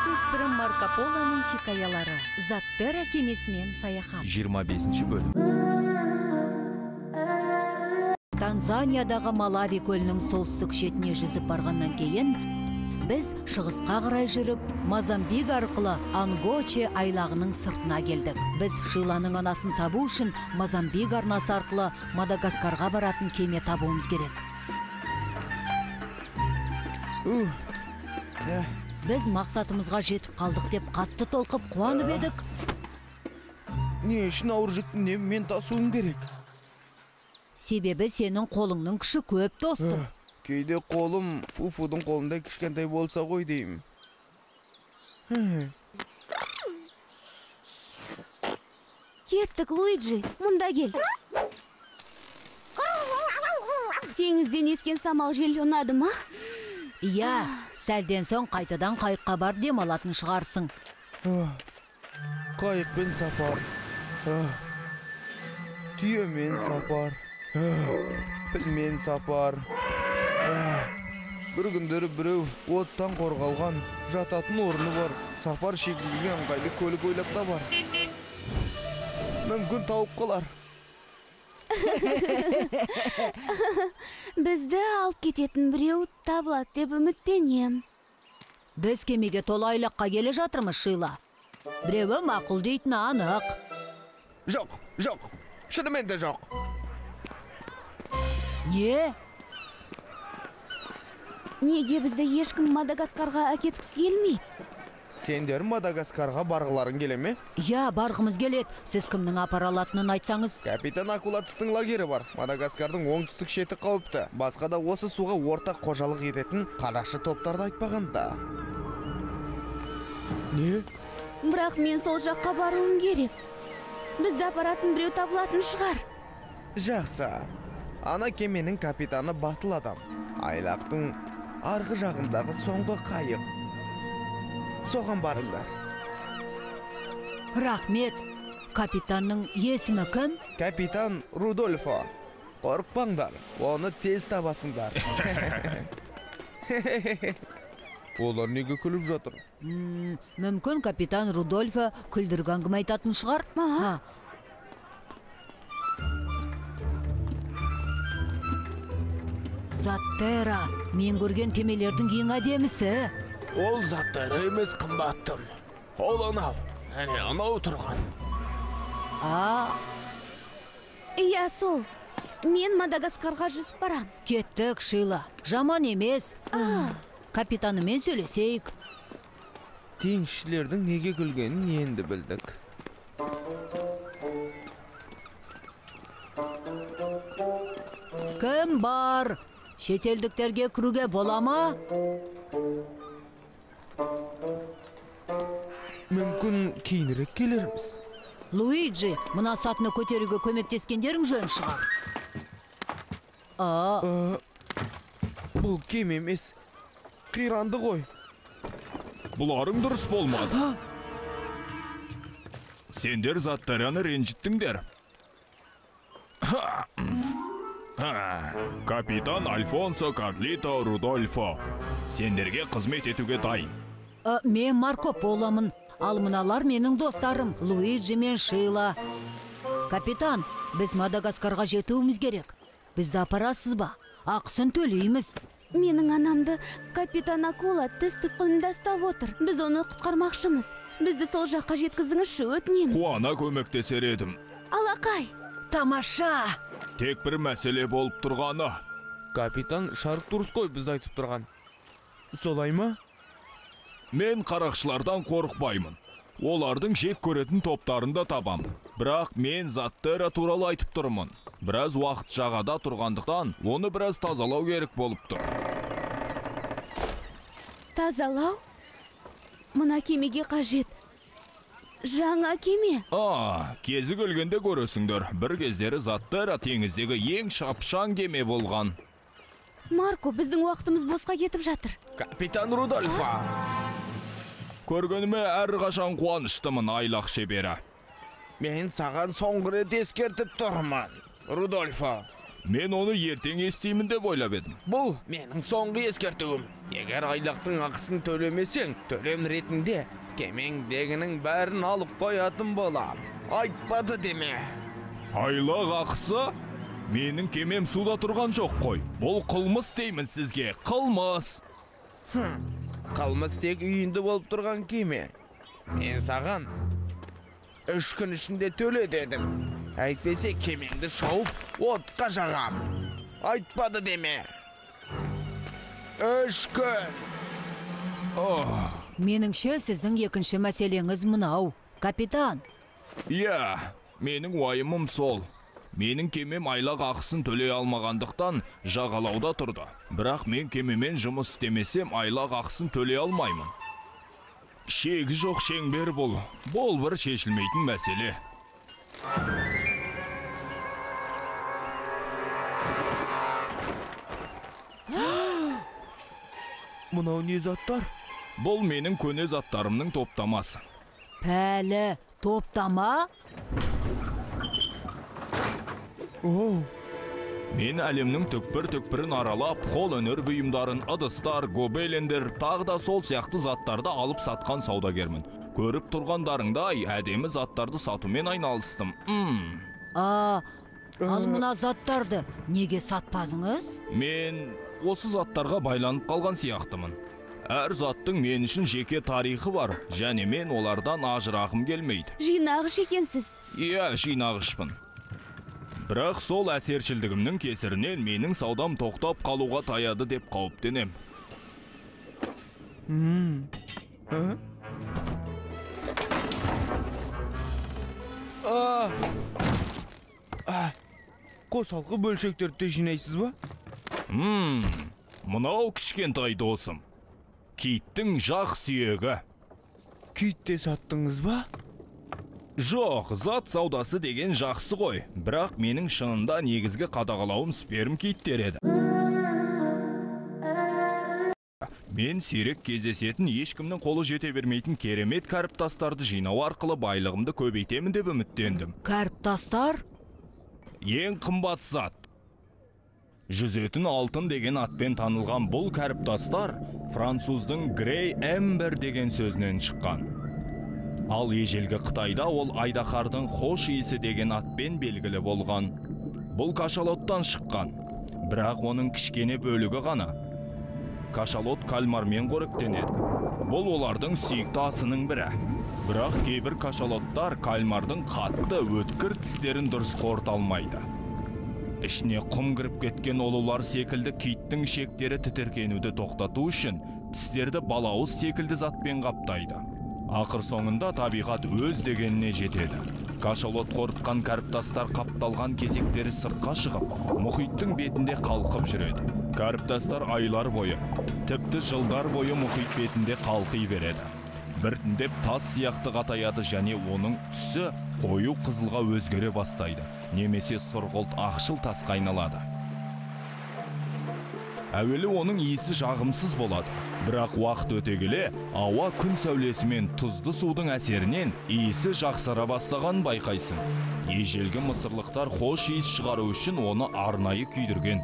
Жасөспірім Марко Полоның хикаялары. Заттера кемесімен саяхат. 25 бөлім. Танзаниядағы Малави көлінің солтүстік шетіне жүзіп барғаннан кейін, біз шығысқа қарай жүріп, Мозамбик арқылы Ангоче айлағының сыртына келдік. Біз Шиланың анасын табу үшін Мозамбик арнасы арқылы Мадагаскарға баратын кеме табуымыз керек. Біз мақсатымызға жетіп қалдық деп қатты толқып қуанып едік. Не үшін ауыр жүктің мен тасуым керек? Себебі сенің қолыңның күші көп, достым. Кейде қолым Фуфудың қолында кішкентай болса ғой деймін. Кеттік, Луиджи, мұнда кел. Теңізден ескен самал жел ұнады ма? Иә, сәлден соң қайтадан қайыққа бар демалатын шығарсың. Қайықпен сапар. Түйемен сапар. Пілмен сапар. Бір күндері біреу оттан қорғалған жататын орны бар. Сапар шегілген ыңғайлы көлік ойлап та бар. Мүмкін тауып қалар. Бізді алып кететін біреу табылады деп үміттенем. Біз кемеге толы айлаққа келе жатырмыз, Шила. Біреуі мақұл дейтіні анық. Жоқ. Шынымен де жоқ. Не? Неге бізді ешкім Мадагаскарға әкеткісі келмейді? Сендер Мадагаскарға барғыларың келе ме? Я, барғымыз келеді. Сіз кімнің апара алатынын айтсаңыз? Капитан Акулатыстың лагері бар. Мадагаскардың оңтүстік шеті қауіпті. Басқа да осы суға ортақ қожалық ететін қарақшы топтарды айтпағанда. Не? Бірақ мен сол жаққа баруым керек. Бізді апаратын біреу табылатын шығар. Жақсы. Ана кеменің капитаны батыл адам. Айлақтың арғы жағындағы соңғы қайық. Соған барыңдар. Рахмет. Капитанның есімі кім? Капитан Рудольфо. Қорықпаңдар, оны тез табасыңдар. Олар неге күліп жатыр? Мүмкін капитан Рудольфо күлдіргі әңгіме айтатын шығар? Заттера, мен көрген кемелердің ең әдемісі. Ол Заттера емес, қымбаттым. Ол анау, әне анау тұрған. Иә, сол. Мен Мадагаскарға жүзіп барам. Кеттік, Шила. Жаман емес. Капитанымен сөйлесейік. Теңізшілердің неге күлгенін енді білдік. Кім бар? Шетелдіктерге кіруге бола ма? Мүмкін кейінірек келерміз. Луиджи, мына сатыны көтеруге көмектескендерің жөн шығар. Бұл кем емес. Қиранды ғой. Бұларың дұрыс болмады. Сендер Заттераны ренжіттіңдер. Капитан Альфонсо Карлито Рудольфо. Сендерге қызмет етуге дайын. Мен Марко Поломын. Ал мыналар менің достарым, Луиджи мен Шила. Капитан, біз Мадагаскарға жетуіміз керек. Бізді апарасыз ба? Ақысын төлейміз. Менің анамды капитан Акула түстік құлында ұстап отыр. Біз оны құтқармақшымыз. Бізді сол жаққа жеткізіңізші, өтінеміз. Қуана көмектесер едім. Алақай! Тамаша! Тек бір мәселе болып тұрғаны. Капитан Шарк дұрыс қой бізді айтып тұрған. Солай ма? Мен қарақшылардан қорықпаймын. Олардың жек көретін топтарында табам. Бірақ мен Заттера туралы айтып тұрмын. Біраз уақыт жағада тұрғандықтан, оны біраз тазалау керек болып тұр. Тазалау? Мына кемеге қажет. Жаңа кеме? Кезі көлгенде көресіңдер. Бір кездері Заттера теңіздегі ең шапшаң кеме болған. Марко, біздің уақытымыз босқа кетіп жатыр. Капитан Рудольфо! Көргеніме әрқашан қуаныштымын, айлақ шебері. Мен саған соңғы рет ескертіп тұрмын. Рудольфо, Мен оны ертең естеймін деп ойлап едім. Бұл менің соңғы ескертуім. Егер айлақтың ақысын төлемесең, төлем ретінде кемеңдегінің бәрін алып қоятын болам. Айтпады деме. Айлақ ақысы? Менің кемем суда тұрған жоқ қой. Бұл қылмыс деймін сізге, қылмыс. Қалмыс тек үйінде болып тұрған кеме. Мен саған 3 күн ішінде төле дедім. Әйтпесе кемеңді шауып, отқа жағам. Айтпады деме. 3 күн. Меніңше сіздің екінші мәселеңіз мынау, капитан. Иә, менің уайымым сол. Менің кемем айлақ ақысын төлей алмағандықтан жағалауда тұрды. Бірақ мен кемемен жұмыс істемесем айлақ ақысын төлей алмаймын. Шегі жоқ шеңбер бұл. Бұл бір шешілмейтін мәселе. Мынау не заттар? Бұл менің көне заттарымның топтамасы. Пәлі, топтама? Оу, Мен әлемнің түкпір-түкпірін аралап, қол өнер бұйымдарын, ыдыстар, гобелендер, тағы да сол сияқты заттарды алып сатқан саудагермін. Көріп тұрғандарыңдай әдемі заттарды сатумен айналыстым. Ал мына заттарды неге сатпадыңыз? Мен осы заттарға байланып қалған сияқтымын. Әр заттың мен үшін жеке тарихы бар, және мен олардан ажырағым келмейді. Жинағыш екенсіз. Иә, жинағышпын. Бірақ сол әсершілдігімнің кесірінен менің саудам тоқтап қалуға таяды деп қауіптенем. Қосалқы бөлшектерді жинайсыз ба? Мынау кішкентай досым. Киттің жақ сүйегі. Китте саттыңыз ба? Жоқ, зат саудасы деген жақсы ғой. Бірақ менің шынында негізгі қадағалауым сперм киттер еді. Мен сирек кездесетін, ешкімнің қолы жете бермейтін керемет кәріптастарды жинау арқылы байлығымды көбейтемін деп үміттендім. Кәріптастар? Ең қымбат зат. Жүзетін алтын деген атпен танылған бұл кәріптастар француздың Грей Эмбер деген сөзінен шыққан. Ал ежелгі Қытайда ол айдаһардың хош иісі деген атпен белгілі болған. Бұл кашалоттан шыққан, бірақ оның кішкене бөлігі ғана. Кашалот кальмармен қоректенеді. Бұл олардың сүйікті асының бірі. Бірақ кейбір кашалоттар кальмардың қатты өткір тістерін дұрыс қорыта алмайды. Ішіне құм кіріп кеткен олулар секілді киттің ішектері тітіркенуді тоқтату үшін тістерді балауыз секілді затпен қаптайды. Ақыр соңында табиғат өз дегеніне жетеді. Кашалот қорытқан кәріптастар қапталған кесектері сыртқа шығып, мұхиттың бетінде қалқып жүреді. Кәріптастар айлар бойы, тіпті жылдар бойы мұхит бетінде қалқи береді. Біртіндеп тас сияқты қатаяды және оның түсі қою қызылға өзгере бастайды, немесе сұрғылт ақшыл тасқа айналады. Әуелі оның иісі жағымсыз болады, бірақ уақыт өте келе, ауа күн сәулесі мен тұзды судың әсерінен иісі жақсара бастаған байқайсың. Ежелгі мысырлықтар хош иіс шығару үшін оны арнайы күйдірген.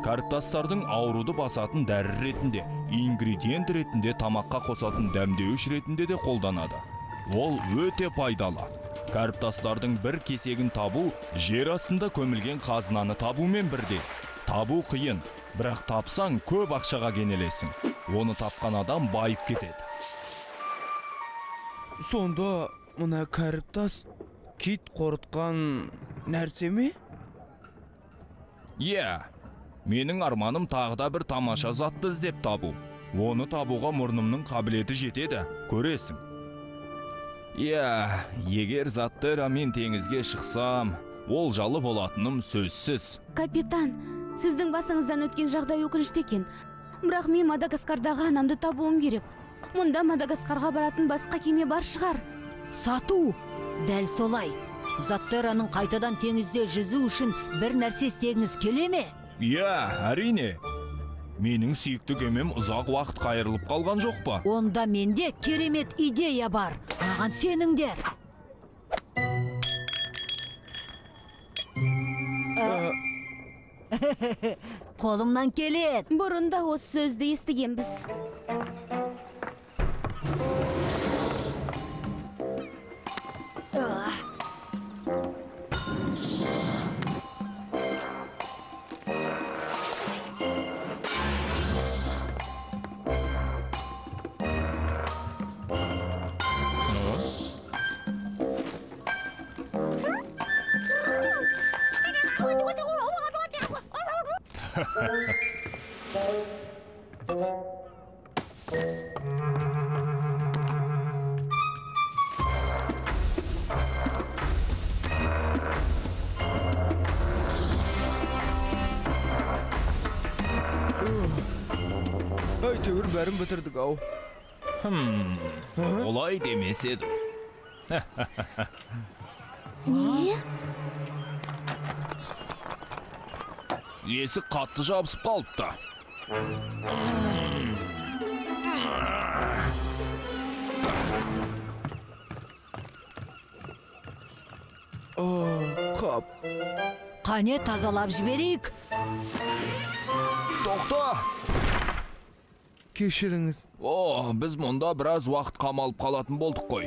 Кәріптастардың ауруды басатын дәрі ретінде, ингредиент ретінде, тамаққа қосатын дәмдеуіш ретінде де қолданады. Ол өте пайдалы. Кәріптастардың бір кесегін табу, жер астында көмілген қазынаны табумен бірдей. Табу қиын, бірақ тапсаң көп ақшаға кенелесің. Оны тапқан адам байып кетеді. Сонда мына кәріптас кит қорытқан нәрсе ме? Иә, менің арманым тағы да бір тамаша затты іздеп табу. Оны табуға мұрнымның қабілеті жетеді, көресің. Иә, егер Заттерамен теңізге шықсам, олжалы болатыным сөзсіз. Капитан, сіздің басыңыздан өткен жағдай өкінішті екен. Бірақ мен Мадагаскардағы анамды табуым керек. Мұнда Мадагаскарға баратын басқа кеме бар шығар. Сату! Дәл солай. Заттераның қайтадан теңізде жүзу үшін бір нәрсе істегіңіз келе ме? Иә, әрине. Менің сүйікті кемем ұзақ уақыт қайырылып қалған жоқ па? Онда менде керемет идея бар. Маған сеніңдер. Қолымнан келет. Бұрында осы сөзді естігенбіз. Әйтеуір бәрін бітірдік ау. Олай демес едім. Не? Есік қатты жабысып қалыпты. Қап. Қане тазалап жіберейік. Тоқта! Кешіріңіз. Біз мұнда біраз уақыт қамалып қалатын болдық қой.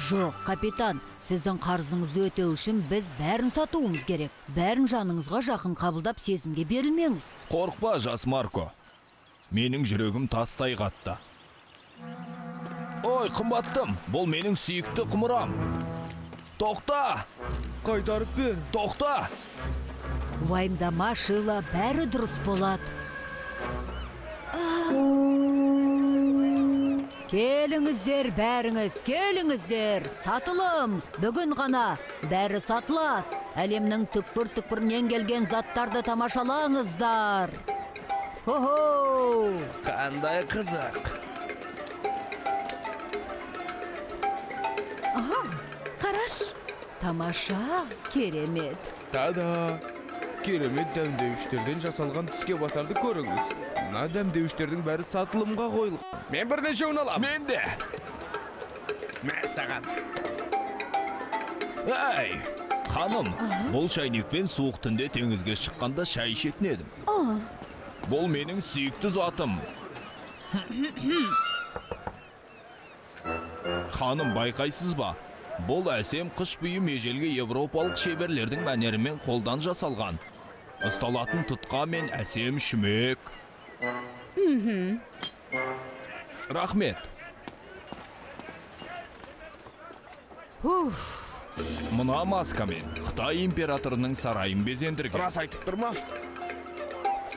Жоқ, капитан, сіздің қарызыңызды өтеу үшін біз бәрін сатуымыз керек. Бәрін жаныңызға жақын қабылдап сезімге берілмеңіз. Қорықпа, жас Марко. Менің жүрегім тастай қатты. Ой, қымбаттым, бұл менің сүйікті құмырам. Тоқта! Қайтарып бер. Тоқта! Уайымдама, Шила, бәрі дұрыс болады. Келіңіздер, бәріңіз, келіңіздер. Сатылым, бүгін ғана бәрі сатылады. Әлемнің түкпір-түкпірінен келген заттарды тамашалаңыздар. Хо-хо! Қандай қызық. Қараш. Тамаша, керемет. Тада. Керемет дәмдеуіштерден жасалған түске басарды көріңіз. Мына дәмдеуіштердің бәрі сатылымға қойылған. Мен бірнешеуін алам. Мен де! Мә саған. Әй! Ханым, бұл шайнекпен суық түнде теңізге шыққанда шай ішетін едім. Бұл менің сүйікті затым. Ханым, байқайсыз ба? Бұл әсем қыш бұйым ежелгі европалық шеберлердің мәнерімен қолдан жасалған. Ұсталатын тұтқа мен әсем шүмек. Рахмет. Мұна маскамен Қытай императорының сарайын безендірген. Рас айтып тұрма?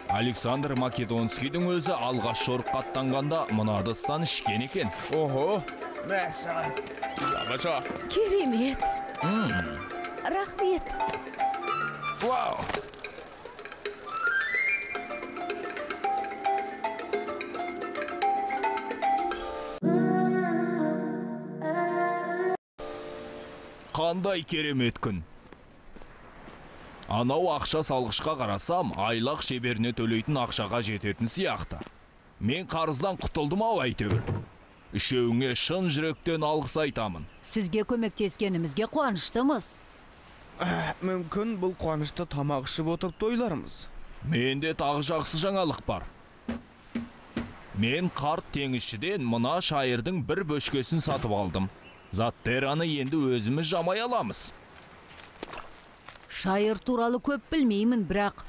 Александр Македонскийдің өзі алғаш жорыққа аттанғанда мұна ыдыстан ішкен екен. Охо. Мә саған. Тамаша. Керемет. Рахмет. Вау! Қандай керемет күн. Анау ақша салғышқа қарасам, айлақ шеберіне төлейтін ақшаға жететін сияқты. Мен қарыздан құтылдым ау әйтеуір. Үшеуіңе шын жүректен алғыс айтамын. Сізге көмектескенімізге қуаныштымыз. Мүмкін бұл қуанышты тамақ ішіп отырып тойларымыз. Менде тағы жақсы жаңалық бар. Мен қарт теңізшіден мына шайырдың бір бөшкесін сатып алдым. Заттераны енді өзіміз жамай аламыз. Шайыр туралы көп білмеймін, бірақ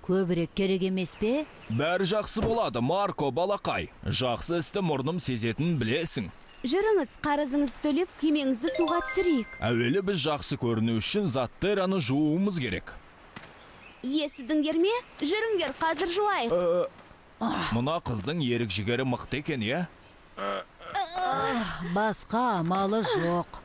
көбірек керек емес пе? Бәрі жақсы болады, Марко балақай. Жақсы істі мұрным сезетін білесің. Жүріңіз, қарызыңызды төлеп, кемеңізді суға түсірейік. Әуелі біз жақсы көріну үшін Заттераны жууымыз керек. Естідіңдер ме? Жүріңдер, қазір жуайық. Мұна қыздың ерік жігері мықты екен, е? Басқа амалы жоқ.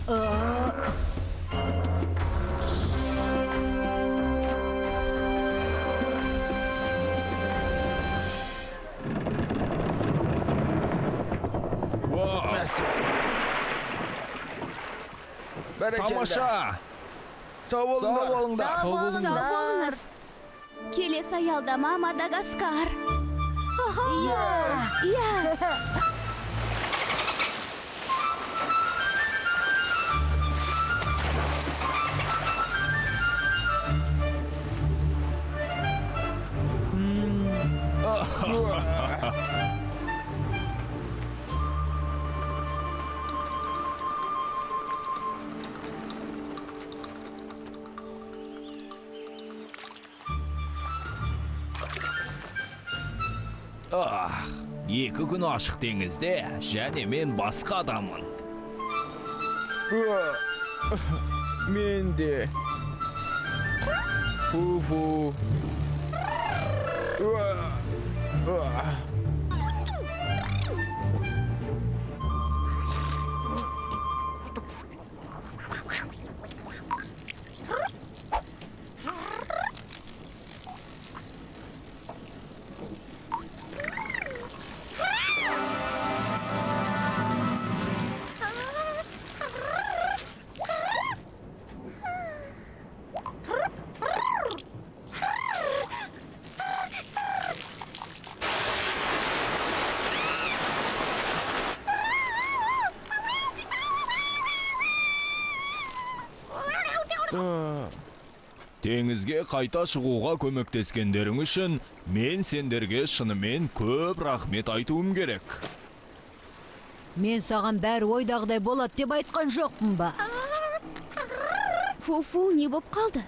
Вау, Бәрекелді. тамаша! Сау болыңдар. Сау болыңдар. Сау болыңыз. Келесі аялдама Мадагаскар. Иә. Екі күн ашық теңізде, және мен басқа адаммын. Мен де. Фу-фу. Теңізге қайта шығуға көмектескендерің үшін мен сендерге шынымен көп рахмет айтуым керек. Мен саған бәрі ойдағыдай болады деп айтқан жоқпын ба? Фу, не боп қалды?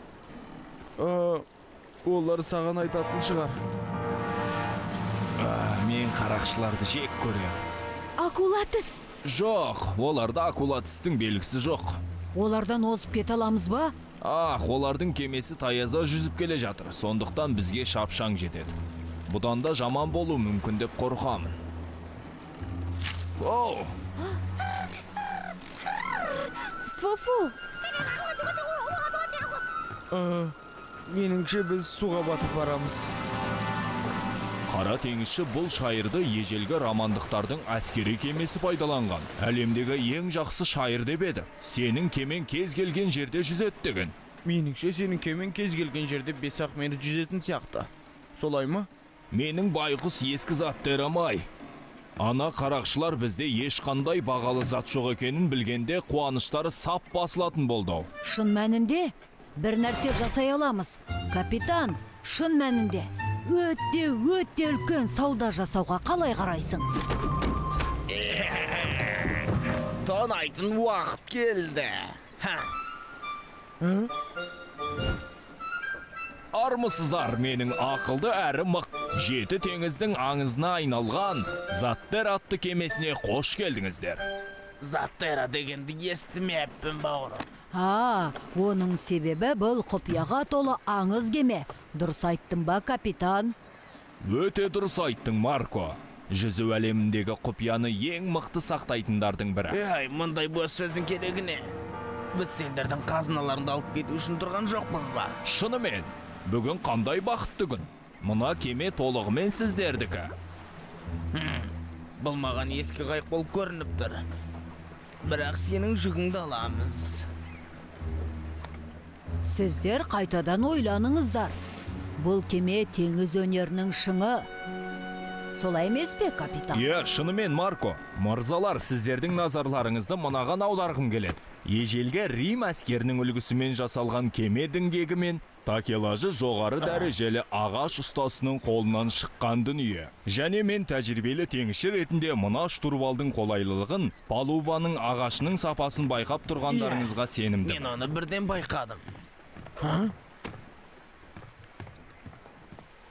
Олар саған айтатын шығар. Мен қарақшыларды жек көрем. Акула тіс. Жоқ, оларда акула тістің белгісі жоқ. Олардан озып кете аламыз ба? Олардың кемесі таязда жүзіп келе жатыр, сондықтан бізге шапшаң жетеді. Бұдан да жаман болу мүмкін деп қорқамын. Оу! Фу. Меніңше біз суға батып барамыз. Қара теңізші бұл шайырды ежелгі романдықтардың әскери кемесі пайдаланған. Әлемдегі ең жақсы шайыр деп еді. Сенің кемен кез келген жерде жүзеді деген. Меніңше сенің кемен кез келген жерде 5-ақ минут жүзетін сияқты. Солай ма? Менің байқұс ескі заттерам-ай. Ана қарақшылар бізде ешқандай бағалы зат жоқ екенін білгенде қуаныштары сап басылатын болды. Шын мәнінде бір нәрсе жасай аламыз. Капитан, шын мәнінде өте үлкен сауда жасауға қалай қарайсың? Тонайтын уақыт келді. Армысыздар, менің ақылды әрі мық 7 теңіздің аңызына айналған Заттер атты кемесіне қош келдіңіздер. Заттера дегенді естімеппін бауырым. Оның себебі бұл құпияға толы аңыз кеме. Дұрыс айттың ба, капитан? Өте дұрыс айттың, Марко. Жүзу әлеміндегі құпияны ең мықты сақтайтындардың бірі. Мұндай бос сөздің керегіне. Біз сендердің қазыналарыңды алып кету үшін тұрған жоқпыз ба? Шынымен, бүгін қандай бақытты күн. Мұна кеме толығымен сіздердікі. Бұл маған ескі қайық болып көрініп тұр. Бірақ сенің жүгіңді аламыз. Сіздер қайтадан ойланыңыздар. Бұл кеме теңіз өнерінің шыңы. Солай емес пе, капитан? Шынымен, Марко. Мырзалар, сіздердің назарларыңызды мынаған аударғым келеді. Ежелгі Рим әскерінің үлгісімен жасалған кеме діңгегі мен такелажы жоғары дәрежелі ағаш ұстасының қолынан шыққан дүние. Және мен тәжірибелі теңізші ретінде мына штурвалдың қолайлылығын, палубаның ағашының сапасын байқап тұрғандарыңызға сенімдім. Мен оны бірден байқадым.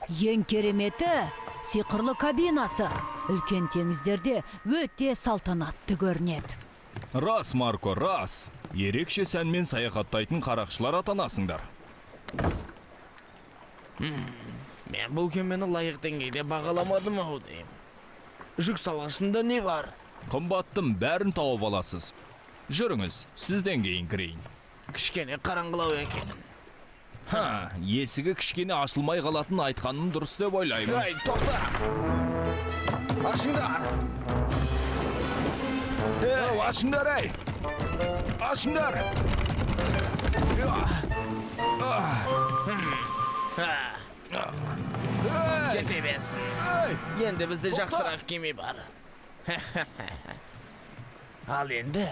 Ең кереметі сиқырлы кабинасы. Үлкен теңіздерде өте салтанатты көрінеді. Рас, Марко, рас. Ерекше сәнмен саяхаттайтын қарақшылар атанасыңдар. Мен бұл кемені лайық деңгейде бағаламадым ау деймін. Жүк салғышында не бар? Қымбаттым, бәрін тауып аласыз. Жүріңіз, сізден кейін кірейін. Кішкене қараңғылау екен. Ха, есігі кішкене ашылмай қалатын айтқаным дұрыс деп ойлаймын. Ай, тоқта! Ашыңдар! Ау, ашыңдар, әй! Ашыңдар! Кете берсін. Енді бізде жақсырақ кеме бар. Ал енді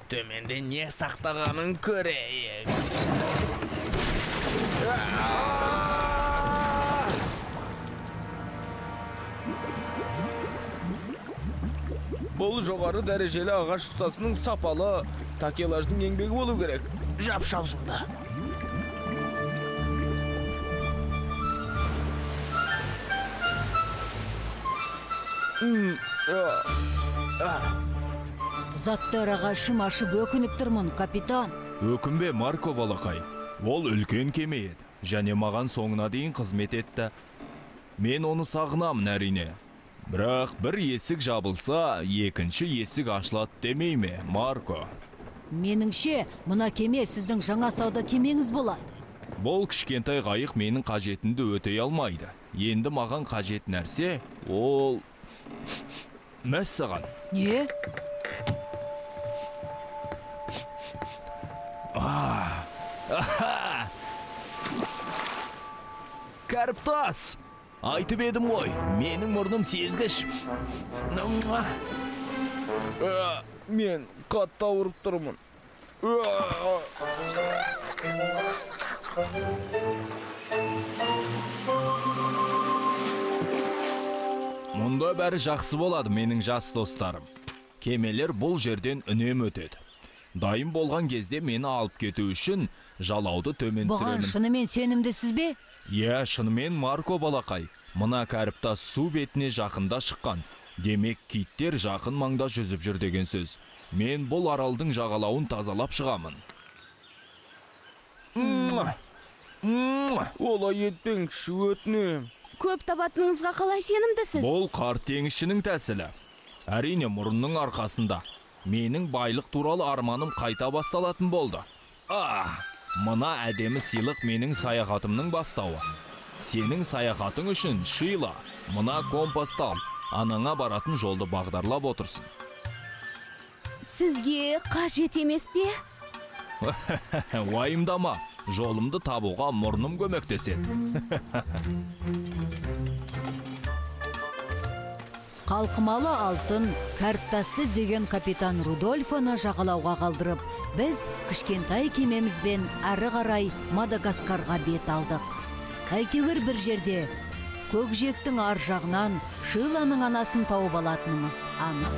төменде не сақтағанын көрейік. Бұл жоғары дәрежелі ағаш ұстасының сапалы такелаждың еңбегі болу керек. Жап шаусыңда. Заттар ағашым ашып өкініп тұрмын, капитан. Өкінбе, Марко балақай. Ол үлкен кеме еді, және маған соңына дейін қызмет етті. Мен оны сағынамын әрине. Бірақ бір есік жабылса, екінші есік ашылады демей ме, Марко? Меніңше, мына кеме сіздің жаңа сауда кемеңіз болады. Бұл кішкентай қайық менің қажетімді өтей алмайды. Енді маған қажет нәрсе, ол... Мәссаған. Не? Кәріптас! Айтып едім ғой, менің мұрным сезгіш. Мен қатты ауырып тұрмын. Мұнда бәрі жақсы болады, менің жас достарым. Кемелер бұл жерден үнем өтеді. Дайын болған кезде мені алып кету үшін жалауды төмен Бұған түсіремін. шынымен сенімдісіз бе? Иә, шынымен Марко балақай. Мына кәріптас су бетіне жақында шыққан. Демек, киттер жақын маңда жүзіп жүр деген сөз. Мен бұл аралдың жағалауын тазалап шығамын. Олай етпеңші, өтінем. Көп табатыныңызға қалай сенімдісіз? Бұл қарт теңізшінің тәсілі. Әрине мұрынның арқасында. Менің байлық туралы арманым қайта басталатын болды. Мына әдемі сыйлық менің саяхатымның бастауы. Сенің саяхатың үшін, Шила, мына компасты ал. Анаңа баратын жолды бағдарлап отырсын. Сізге қажет емес пе? Уайымдама, жолымды табуға мұрным көмектеседі. Қалқымалы алтын, кәріптасты іздеген капитан Рудольфоны жағалауға қалдырып, біз кішкентай кемемізбен әрі қарай Мадагаскарға бет алдық. Әйтеуір бір жерде көкжиектің ар жағынан Шиланың анасын тауып алатынымыз анық.